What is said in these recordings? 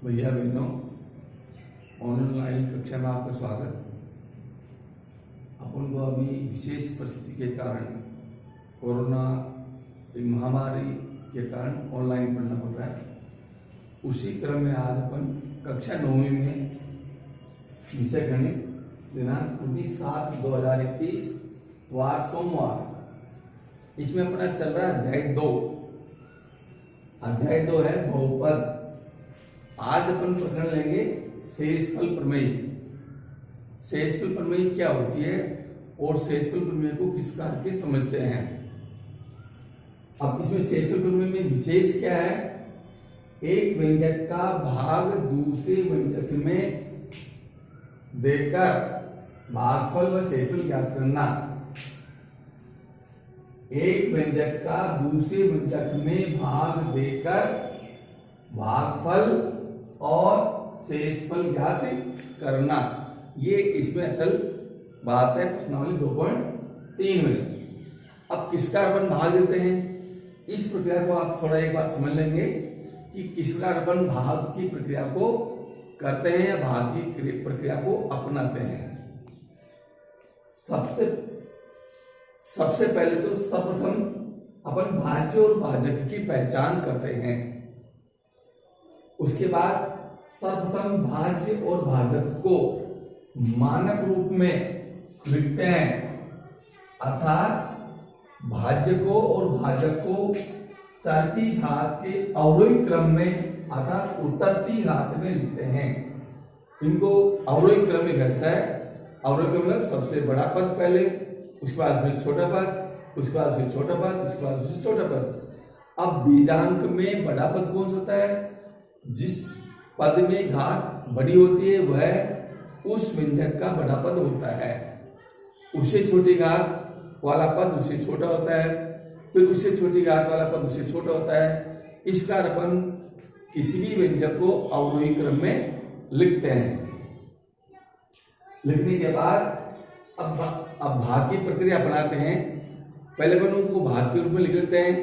भैया बहनों, ऑनलाइन कक्षा में आपका स्वागत। अपन को अभी विशेष परिस्थिति के कारण, कोरोना महामारी के कारण ऑनलाइन पढ़ना पड़ रहा है। उसी क्रम में आज अपन कक्षा 9वीं में विषय गणित दिनांक 19/7/2021 वार सोमवार, इसमें अपना चल रहा है अध्याय 2। अध्याय 2 है बहुपद। आज अपन प्रकरण लेंगे शेषफल प्रमेय। शेषफल प्रमेय क्या होती है और शेषफल प्रमेय को किस प्रकार के समझते हैं। अब इसमें शेषफल प्रमेय में विशेष क्या है? एक व्यंजक का भाग दूसरे व्यंजक में देकर भागफल व शेषफल ज्ञात करना। एक व्यंजक का दूसरे व्यंजक में भाग देकर भागफल और शेषफल ज्ञात करना, ये इसमें असल बात है प्रश्नावली 2.3 में। अब किसका अपन भाग देते हैं, इस प्रक्रिया को आप थोड़ा एक बार समझ लेंगे कि किस प्रकार अपन भाग की प्रक्रिया को करते हैं या भाग की प्रक्रिया को अपनाते हैं। सबसे पहले तो सर्वप्रथम अपन भाज्य और भाजक की पहचान करते हैं। उसके बाद सर्वप्रथम भाज्य और भाजक को मानक रूप में लिखते हैं, अर्थात भाज्य को और भाजक को चरती घात के अवरोही क्रम में अर्थात उतरती घात में लिखते हैं। इनको अवरोही क्रम में घटता है। अवरोही क्रम मतलब सबसे बड़ा पद पहले, उसके बाद फिर छोटा पद, उसके बाद फिर छोटा पद, उसके बाद फिर छोटा पद। अब बीजांक में बड़ा पद कौन सा होता है? जिस पद में घात बड़ी होती है वह उस व्यंजक का बड़ा पद होता है। उससे छोटी घात वाला पद उससे छोटा होता है, फिर उससे छोटी घात वाला पद उससे छोटा होता है। इस प्रकार अपन किसी भी व्यंजक को अवरोही क्रम में लिखते हैं। लिखने के बाद अब भाग की प्रक्रिया अपनाते हैं। पहले अपन उनको भाग के रूप में लिख लेते हैं।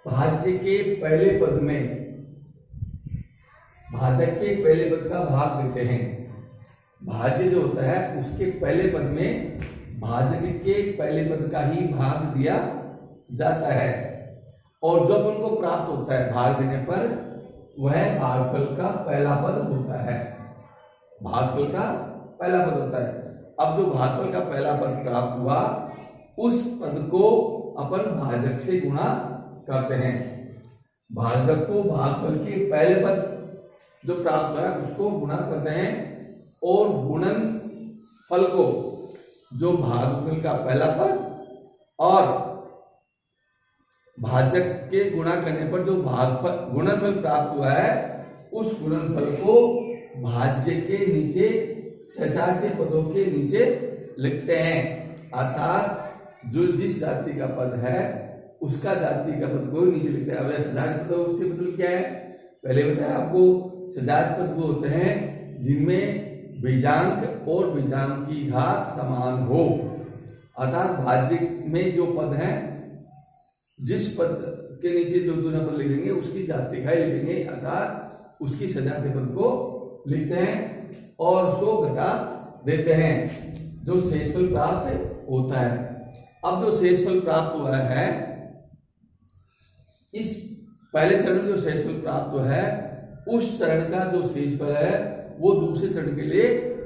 भाज्य के पहले पद में भाजक के पहले पद का भाग देते हैं। भाज्य जो होता है उसके पहले पद में भाजक के पहले पद का ही भाग दिया जाता है, और जो अपन को प्राप्त होता है भाग देने पर वह भागफल का पहला पद होता है। भागफल का पहला पद होता है। अब जो भागफल का पहला पद प्राप्त हुआ उस पद को अपन भाजक से गुणा करते हैं। भाजक को भागफल के पहले पद जो प्राप्त हुआ है उसको गुणा करते हैं, और गुणन फल को जो भागफल का पहला पद और भाजक के गुणा करने पर जो भागफल गुणनफल प्राप्त हुआ है उस गुणनफल को भाज्य के नीचे सजातीय पदों के नीचे लिखते हैं। अर्थात जो जिस जाति का पद है उसका जाति का पद को नीचे लिखते हैं। अब सजातीय पदों से मतलब क्या है? पहले बताया आपको, सजातीय पद वो होते हैं जिनमें बीजांक और बीजांक की घात समान हो। अर्थात भाज्य में जो पद है, जिस पद के नीचे जो दूसरा पद लिखेंगे उसकी जाति का ही लिखेंगे, अर्थात उसकी सजातीय पद को लिखते हैं और उसको घटा देते हैं, जो शेषफल प्राप्त होता है। अब जो शेषफल प्राप्त हुआ है, इस पहले चरण में जो शेषफल प्राप्त हुआ है उस चरण का जो शेषफल है वो दूसरे चरण के लिए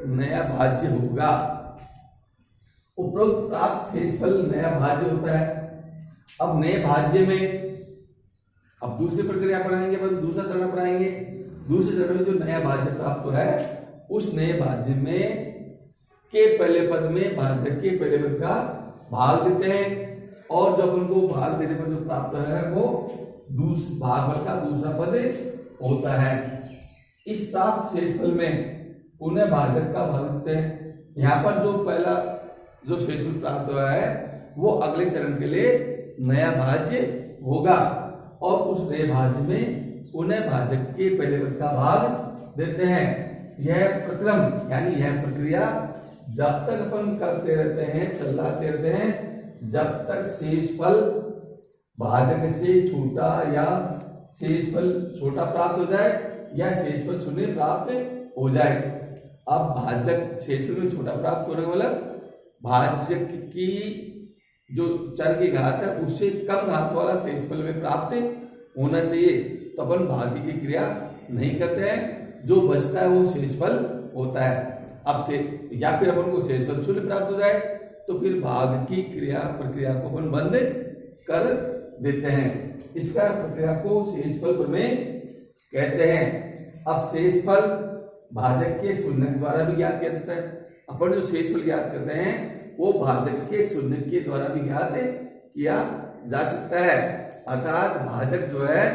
नया भाज्य होगा। उपरोक्त प्राप्त शेषफल नया भाज्य होता है। अब नए भाज्य में अब दूसरी प्रक्रिया अपनाएंगे, अपन दूसरा चरण अपनाएंगे। दूसरे चरण में जो नया भाज्य प्राप्त हुआ है उस नए भाज्य में के पहले पद में भाजक के पहले पद का भाग देते हैं, और जब उनको भाग देने पर जो प्राप्त है वो भागफल का दूसरा पद होता है। इस प्राप्त शेषफल में पुनः भाजक का भाग देते हैं। यहाँ पर जो पहला जो शेषफल प्राप्त हुआ है वो अगले चरण के लिए नया भाज्य होगा, और उस नए भाज्य में पुनः भाजक के पहले पद का भाग देते हैं। यह प्रक्रम यानी यह प्रक्रिया जब तक अपन करते रहते हैं, चलाते रहते हैं, जब तक शेषफल भाजक से छोटा या शेषफल छोटा प्राप्त हो जाए या शेषफल शून्य प्राप्त हो जाए। अब भाजक शेषफल में छोटा प्राप्त होने वाला भाजक की जो चर की घात है उससे कम घात वाला शेषफल में प्राप्त होना चाहिए, तो अपन भाग्य की क्रिया नहीं करते हैं, जो बचता है वो शेषफल होता है। अब से या फिर अपन को शेषफल शून्य प्राप्त हो जाए तो फिर भाग की क्रिया प्रक्रिया को अपन बंद कर देते हैं। इसका प्रक्रिया को शेषफल प्रमेय कहते हैं। अब शेषफल भाजक के शून्य द्वारा भी ज्ञात किया जाता है। अपन जो शेषफल ज्ञात करते हैं वो भाजक के शून्य के द्वारा भी ज्ञात किया जा सकता है। अर्थात भाजक जो है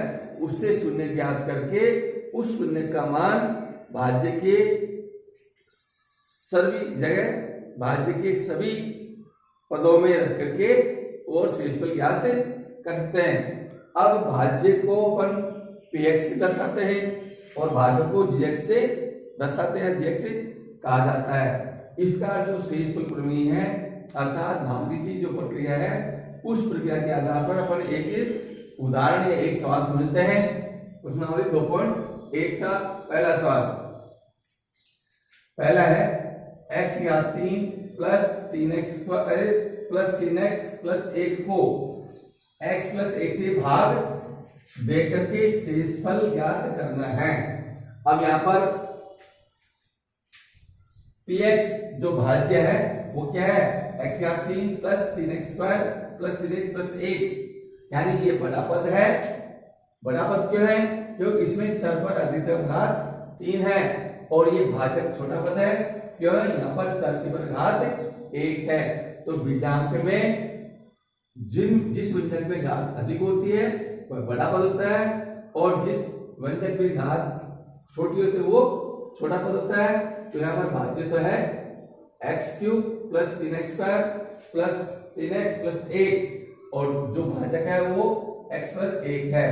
उससे शून्य ज्ञात करके उस शून्य का मान भाज्य के सभी पदों में रख करके और शेषफल ज्ञात कर सकते हैं। अब भाज्य को अपन px से दर्शाते हैं और भाजक को gx से दर्शाते हैं, gx से कहा जाता है। इसका जो शेषफल प्रमेय है अर्थात भाग्य की जो प्रक्रिया है उस प्रक्रिया के आधार पर अपन एक उदाहरण या एक सवाल समझते हैं। प्रश्नावली 2.1 का पहला सवाल, पहला है x घात 3 plus 3x plus 3x plus 1 को x प्लस 1 से भाग दे करके शेषफल ज्ञात करना है। अब यहाँ पर px जो भाज्य है वो क्या है, x घात 3 plus 3x square plus 3x plus 1, यानी ये बड़ा पद है। बड़ा पद क्यों है, क्योंकि इसमें चर पर अधिकतम घात 3 है और ये भाजक छोटा पद है, क्यों यहाँ पर चर की पर घात 1 है। तो बीजांक में जिस व्यंजक में घात अधिक होती है वह बड़ा पद होता है और जिस व्यंजक में घात छोटी होती है वो छोटा पद होता है। तो यहाँ पर भाज्य तो है x cube plus 3x square plus 3x plus 1 और जो भाजक है वो x प्लस 1 है।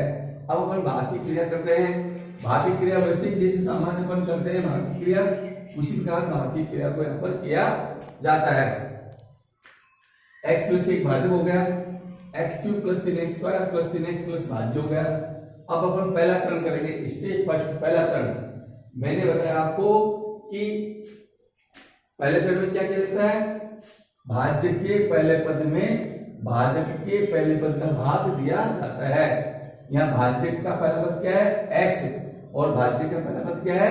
अब अपन भाग की क्रिया करते हैं। भाग की क्रिया वैसे जैसे सामान्य अपन करते हैं भाग की क्रिया, उसी प्रकार भाग की क्रिया को यहाँ पर किया जाता है। x प्लस 1 भाजक हो गया, x cube plus 3x square plus 3x plus भाज्य हो गया। अब अपन पहला चरण करेंगे, स्टेप फर्स्ट पहला चरण। मैंने बताया आपको कि पहले चरण में क्या किया जाता है, भाज्य के पहले पद में भाजक के पहले पद का भाग दिया जाता है। यहाँ भाज्य का पहला पद क्या है x और भाज्य का पहला पद क्या है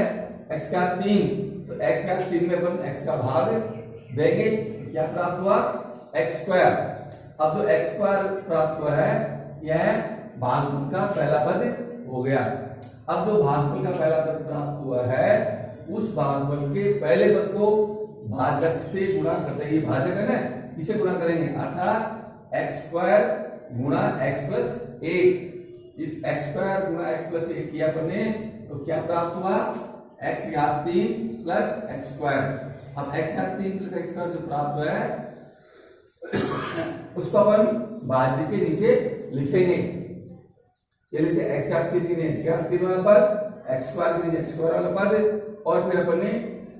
x का 3, तो x का 3 में अपन x का भाग देंगे, क्या प्राप्त हुआ x स्क्वायर। अब जो x स्क्वायर प्राप्त हुआ है यह भागफल का पहला पद हो गया। अब जो भागफल का पहला पद प्राप्त हुआ है उस भागफल के पहले पद को भाजक से गुणा करते हैं, भाजक है ना, इसे गुणा करेंगे अर्थात x स्क्वायर गुणा x प्लस 1। इस x स्क्वायर गुणा x प्लस 1 किया अपने तो क्या प्राप्त हुआ x घात 3 प्लस x स्क्वायर। अब x घात 3 प्लस x स्क्वायर जो प्राप्त हुआ है उसको अपन भाज्य के नीचे लिखेंगे। ये लिखते x घात 3 के नीचे x घात 3 वाला पद, x स्क्वायर के नीचे x स्क्वायर वाला पद और फिर अपन ने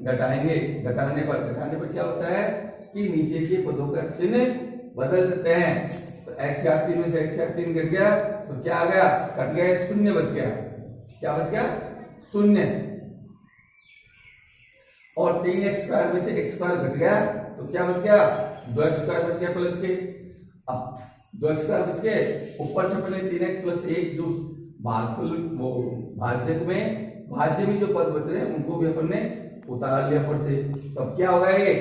घटाएंगे। घटाने पर क्या होता है कि नीचे के पदों का चिन्ह बदल देते हैं। तो x घात 3 में से x घात 3 घट गया तो क्या आ गया, कट गया, शून्य बच गया। क्या बच गया, शून्य। और 3x स्क्वायर में से x स्क्वायर घट गया तो क्या बच गया, 2x स्क्वायर बच गया प्लस के। अब 2x स्क्वायर बच गए, ऊपर से पहले 3x प्लस 1 जो भागफल वो भाज्य में जो पद बच रहे हैं उनको भी अपन ने उतार लिया ऊपर से। तो अब क्या होगा, ये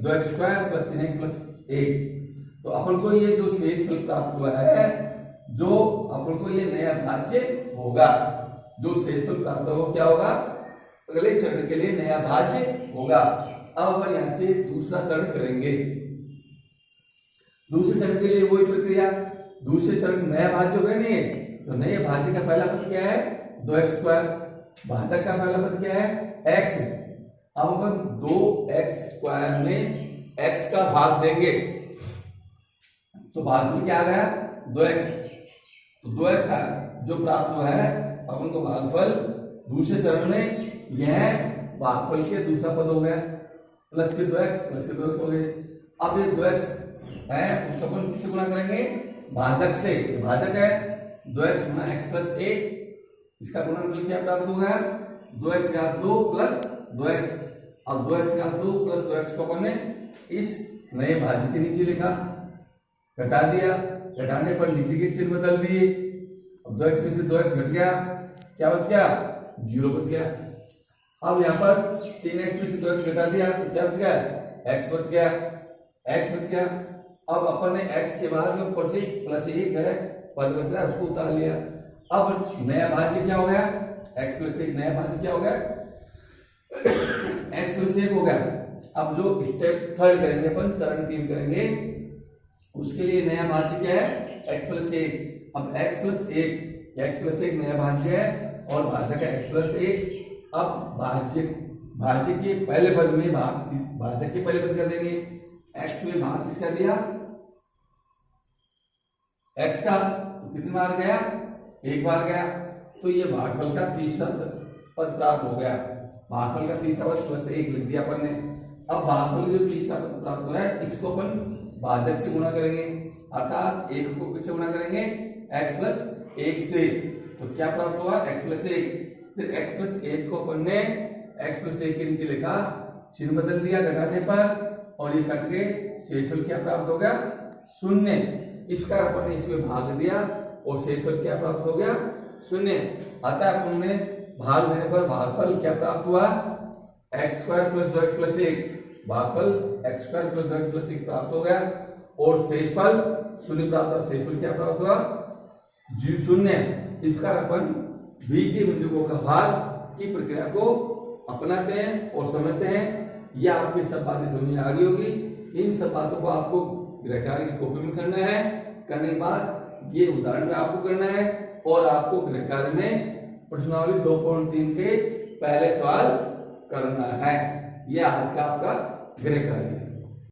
2x square plus 3x plus 1। तो अपन को ये जो शेषफल प्राप्त हुआ है, जो अपन को ये नया भाज्य होगा, जो शेषफल प्राप्त होगा क्या होगा, अगले चरण के लिए नया भाज्य होगा। अब अपन यहाँ से दूसरा चरण करेंगे। दूसरे चरण के लिए वही प्रक्रिया, दूसरे चरण नया भाज्य होगा नहीं, तो नए भाज्य का पहला पद क्या है 2x स्क्वायर, भाजक का पहला पद क्या है x। अब अपन 2x स्क्वायर में x का भाग देंगे तो भाग में क्या आ गया 2x, तो 2x जो प्राप्त हुआ है अपन को भागफल दूसरे चरण में यह भागफल के दूसरा पद हो गया, प्लस के 2x हो गए। अब ये 2x है उसको अपन किससे गुणा करेंगे, भाजक से। भाजक है 2x गुणा x प्लस 1 इसका गुणनफल क्या प्राप्त होगा, 2x घात 2 प्लस 2x। अब 2x घात 2 प्लस 2x को अपन ने इस नए भाज्य के नीचे लिखा, घटा दिया, घटाने पर नीचे के चिन्ह बदल दिए। अब 2x में से 2x घट गया, क्या बच गया, 0 बच गया। अब यहाँ पर 3x में से 2x घटा दिया तो क्या बच गया, x बच गया, x बच गया। अब अपन ने x के बाद में ऊपर से प्लस 1 है पद बच रहा है, उसको उतार लिया। अब नया भाज्य क्या हो गया, x प्लस 1, नया भाज्य क्या हो गया, x प्लस 1 हो गया। अब जो स्टेप थर्ड करेंगे अपन, चरण 3 करेंगे, उसके लिए नया भाज्य क्या है, x प्लस 1। अब x प्लस 1 नया भाज्य है और भाज्य का x प्लस 1। अब भाज्य के पहले पद में भाज्य के पहले पद कर देंगे, x में भाग किसका दिया, x का, तो कितनी बार गया, 1 बार गया। तो ये भागफल का तीसरा पद प्राप्त हो गया। भागफल का तीसरा पद प्लस 1 लिख दिया अपन ने। अब भागफल जो तीसरा पद प्राप्त हुआ है इसको अपन भाजक से गुणा करेंगे, अर्थात 1 को किससे गुणा करेंगे, x प्लस 1 से। तो क्या प्राप्त हुआ, x प्लस 1। फिर x प्लस 1 को अपन ने x प्लस 1 के नीचे लिखा, चिन्ह बदल दिया घटाने पर, और ये कट गए, शेषफल क्या प्राप्त हो गया, 0। इसका अपन ने इसमें भाग दिया और शेषफल क्या प्राप्त हो गया, 0। अतः अपन ने भाग देने पर भागफल क्या प्राप्त हुआ, x square plus 2x plus 1। भागफल x square plus 2x plus 1 प्राप्त हो गया और शेषफल 0 प्राप्त हुआ। शेषफल क्या प्राप्त हुआ, 0। इसका अपन बीजीय व्यंजकों का भाग की प्रक्रिया को अपनाते हैं और समझते हैं। यह आपकी सब बातें समझ में आ गई होगी। इन सब बातों को आपको गृहकार्य की कॉपी में करना है। करने के बाद ये उदाहरण में आपको करना है और आपको गृहकार्य में प्रश्नावली 2.3 के पहले सवाल करना है। यह आज का आपका गृहकार्य है।